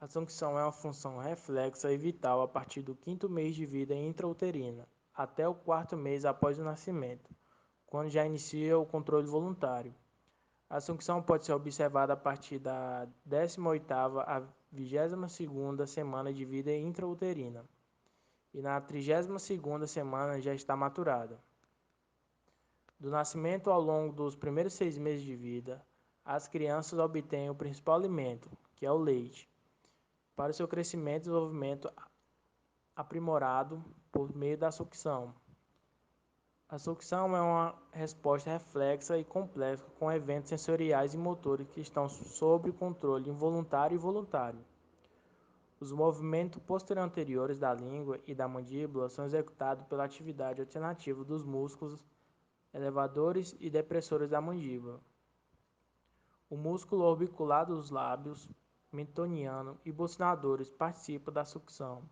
A sucção é uma função reflexa e vital a partir do quinto mês de vida intrauterina, até o quarto mês após o nascimento, quando já inicia o controle voluntário. A sucção pode ser observada a partir da 18ª à 22ª semana de vida intrauterina, e na 32ª semana já está maturada. Do nascimento ao longo dos primeiros 6 meses de vida, as crianças obtêm o principal alimento, que é o leite, para o seu crescimento e desenvolvimento aprimorado por meio da sucção. A sucção é uma resposta reflexa e complexa com eventos sensoriais e motores que estão sob o controle involuntário e voluntário. Os movimentos posteriores anteriores da língua e da mandíbula são executados pela atividade alternativa dos músculos elevadores e depressores da mandíbula. O músculo orbicular dos lábios, mentoniano e bucinadores participa da sucção,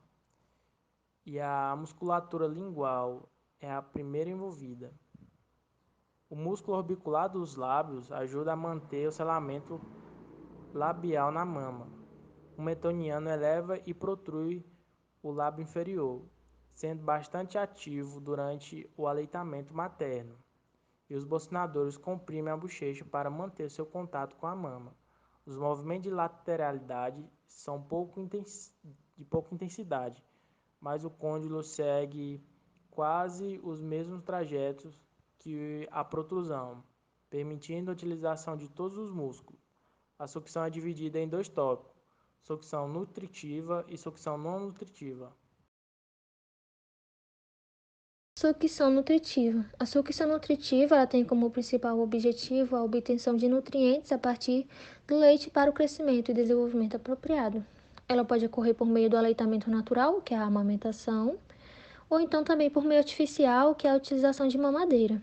e a musculatura lingual é a primeira envolvida. O músculo orbicular dos lábios ajuda a manter o selamento labial na mama. O mentoniano eleva e protrui o lábio inferior, sendo bastante ativo durante o aleitamento materno, e os bucinadores comprimem a bochecha para manter seu contato com a mama. Os movimentos de lateralidade são de pouca intensidade, mas o côndilo segue quase os mesmos trajetos que a protrusão, permitindo a utilização de todos os músculos. A sucção é dividida em dois tópicos: sucção nutritiva e sucção não nutritiva. Sucção nutritiva. A sucção nutritiva ela tem como principal objetivo a obtenção de nutrientes a partir do leite para o crescimento e desenvolvimento apropriado. Ela pode ocorrer por meio do aleitamento natural, que é a amamentação, ou então também por meio artificial, que é a utilização de mamadeira.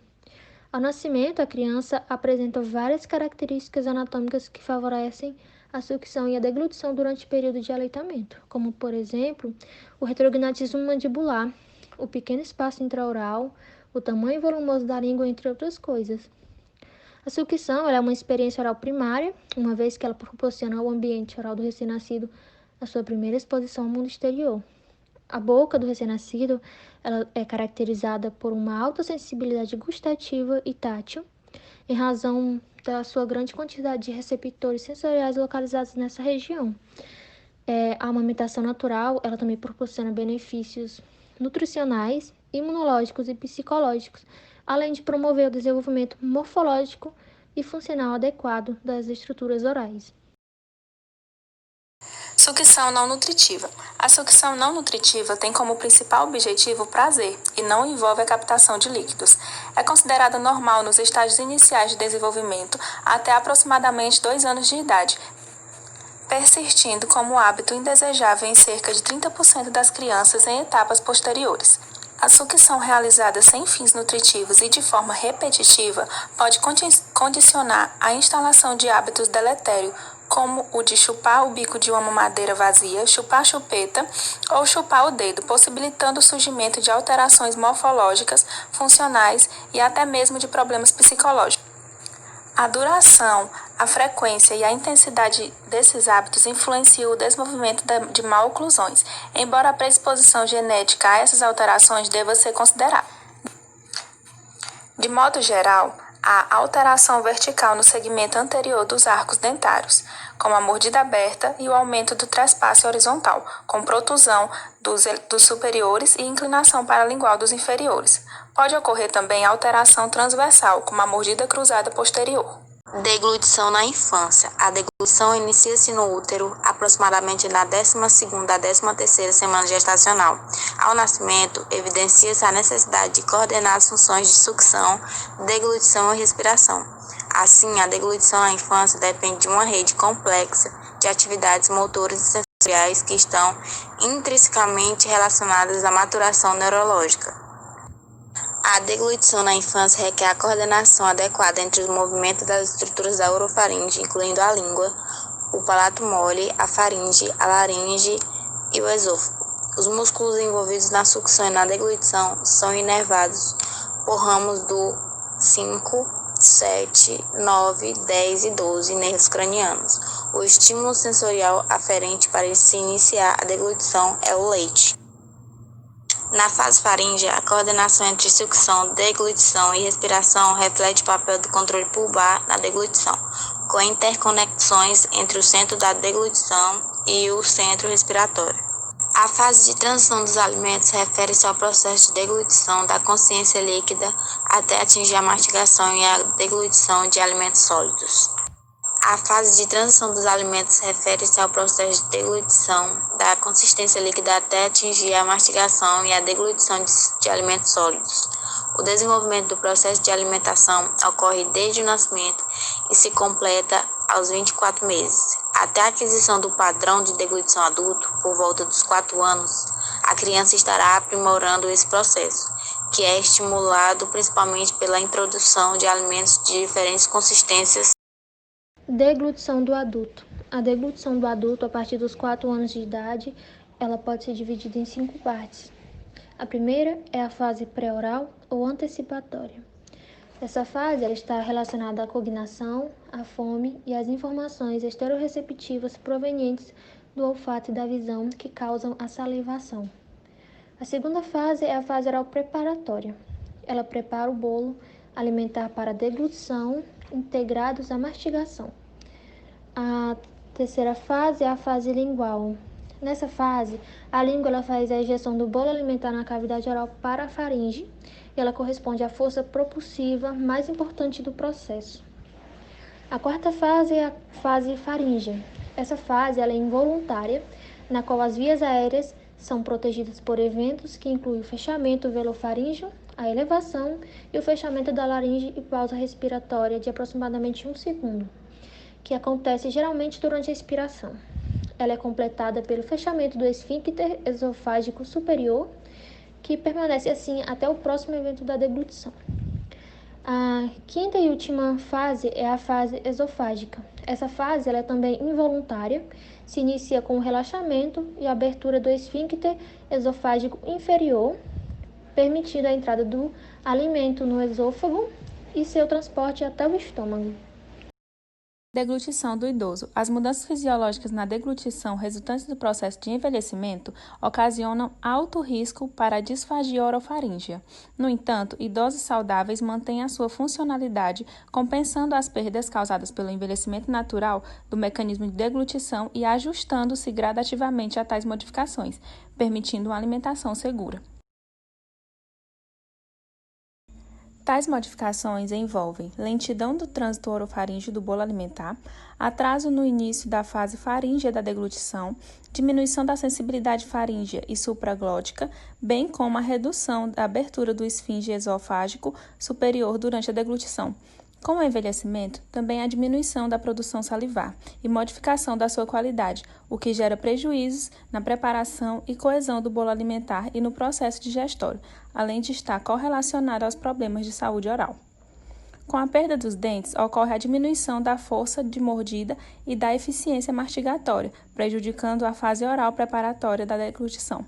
Ao nascimento, a criança apresenta várias características anatômicas que favorecem a sucção e a deglutição durante o período de aleitamento, como, por exemplo, o retrognatismo mandibular, o pequeno espaço intraoral, o tamanho volumoso da língua, entre outras coisas. A sucção é uma experiência oral primária, uma vez que ela proporciona ao ambiente oral do recém-nascido a sua primeira exposição ao mundo exterior. A boca do recém-nascido ela é caracterizada por uma alta sensibilidade gustativa e tátil, em razão da sua grande quantidade de receptores sensoriais localizados nessa região. A amamentação natural ela também proporciona benefícios nutricionais, imunológicos e psicológicos, além de promover o desenvolvimento morfológico e funcional adequado das estruturas orais. Sucção não nutritiva. A sucção não nutritiva tem como principal objetivo o prazer e não envolve a captação de líquidos. É considerada normal nos estágios iniciais de desenvolvimento até aproximadamente 2 anos de idade, persistindo como hábito indesejável em cerca de 30% das crianças em etapas posteriores. A sucção realizada sem fins nutritivos e de forma repetitiva pode condicionar a instalação de hábitos deletérios, como o de chupar o bico de uma mamadeira vazia, chupar a chupeta ou chupar o dedo, possibilitando o surgimento de alterações morfológicas, funcionais e até mesmo de problemas psicológicos. A duração, a frequência e a intensidade desses hábitos influenciam o desenvolvimento de maloclusões, embora a predisposição genética a essas alterações deva ser considerada. De modo geral, há alteração vertical no segmento anterior dos arcos dentários, como a mordida aberta e o aumento do trespasse horizontal, com protusão dos superiores e inclinação paralingual dos inferiores. Pode ocorrer também alteração transversal, como a mordida cruzada posterior. Deglutição na infância. A deglutição inicia-se no útero, aproximadamente na 12ª à 13ª semana gestacional. Ao nascimento, evidencia-se a necessidade de coordenar as funções de sucção, deglutição e respiração. Assim, a deglutição na infância depende de uma rede complexa de atividades motoras e sensoriais que estão intrinsecamente relacionadas à maturação neurológica. A deglutição na infância requer a coordenação adequada entre os movimentos das estruturas da orofaringe, incluindo a língua, o palato mole, a faringe, a laringe e o esôfago. Os músculos envolvidos na sucção e na deglutição são inervados por ramos do 5, 7, 9, 10 e 12 nervos cranianos. O estímulo sensorial aferente para se iniciar a deglutição é o leite. Na fase faríngea, a coordenação entre sucção, deglutição e respiração reflete o papel do controle pulbar na deglutição, com interconexões entre o centro da deglutição e o centro respiratório. A fase de transição dos alimentos refere-se ao processo de deglutição da consciência líquida até atingir a mastigação e a deglutição de alimentos sólidos. A fase de transição dos alimentos refere-se ao processo de deglutição da consistência líquida até atingir a mastigação e a deglutição de alimentos sólidos. O desenvolvimento do processo de alimentação ocorre desde o nascimento e se completa aos 24 meses. Até a aquisição do padrão de deglutição adulto, por volta dos 4 anos, a criança estará aprimorando esse processo, que é estimulado principalmente pela introdução de alimentos de diferentes consistências. Deglutição do adulto. A deglutição do adulto, a partir dos 4 anos de idade, ela pode ser dividida em 5 partes. A primeira é a fase pré-oral ou antecipatória. Essa fase ela está relacionada à cognição, à fome e às informações esteroreceptivas provenientes do olfato e da visão que causam a salivação. A segunda fase é a fase oral preparatória. Ela prepara o bolo alimentar para a deglutição, integrados à mastigação. A terceira fase é a fase lingual. Nessa fase, a língua ela faz a ejeção do bolo alimentar na cavidade oral para a faringe e ela corresponde à força propulsiva mais importante do processo. A quarta fase é a fase faríngea. Essa fase ela é involuntária, na qual as vias aéreas são protegidas por eventos que incluem o fechamento velofaríngeo, a elevação e o fechamento da laringe e pausa respiratória de aproximadamente 1 segundo, que acontece geralmente durante a expiração. Ela é completada pelo fechamento do esfíncter esofágico superior, que permanece assim até o próximo evento da deglutição. A quinta e última fase é a fase esofágica. Essa fase ela é também involuntária, se inicia com o relaxamento e abertura do esfíncter esofágico inferior, permitindo a entrada do alimento no esôfago e seu transporte até o estômago. Deglutição do idoso. As mudanças fisiológicas na deglutição resultantes do processo de envelhecimento ocasionam alto risco para a disfagia orofaríngea. No entanto, idosos saudáveis mantêm a sua funcionalidade, compensando as perdas causadas pelo envelhecimento natural do mecanismo de deglutição e ajustando-se gradativamente a tais modificações, permitindo uma alimentação segura. Tais modificações envolvem lentidão do trânsito orofaríngeo do bolo alimentar, atraso no início da fase faríngea da deglutição, diminuição da sensibilidade faríngea e supraglótica, bem como a redução da abertura do esfíncter esofágico superior durante a deglutição. Com o envelhecimento, também há diminuição da produção salivar e modificação da sua qualidade, o que gera prejuízos na preparação e coesão do bolo alimentar e no processo digestório, além de estar correlacionado aos problemas de saúde oral. Com a perda dos dentes, ocorre a diminuição da força de mordida e da eficiência mastigatória, prejudicando a fase oral preparatória da deglutição.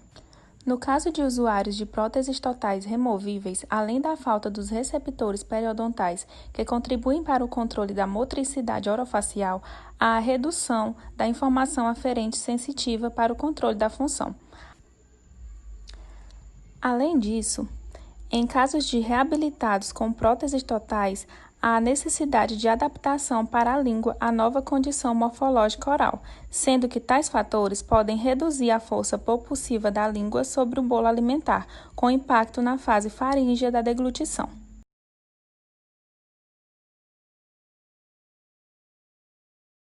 No caso de usuários de próteses totais removíveis, além da falta dos receptores periodontais que contribuem para o controle da motricidade orofacial, há a redução da informação aferente sensitiva para o controle da função. Além disso, em casos de reabilitados com próteses totais, há a necessidade de adaptação para a língua à nova condição morfológica oral, sendo que tais fatores podem reduzir a força propulsiva da língua sobre o bolo alimentar, com impacto na fase faríngea da deglutição.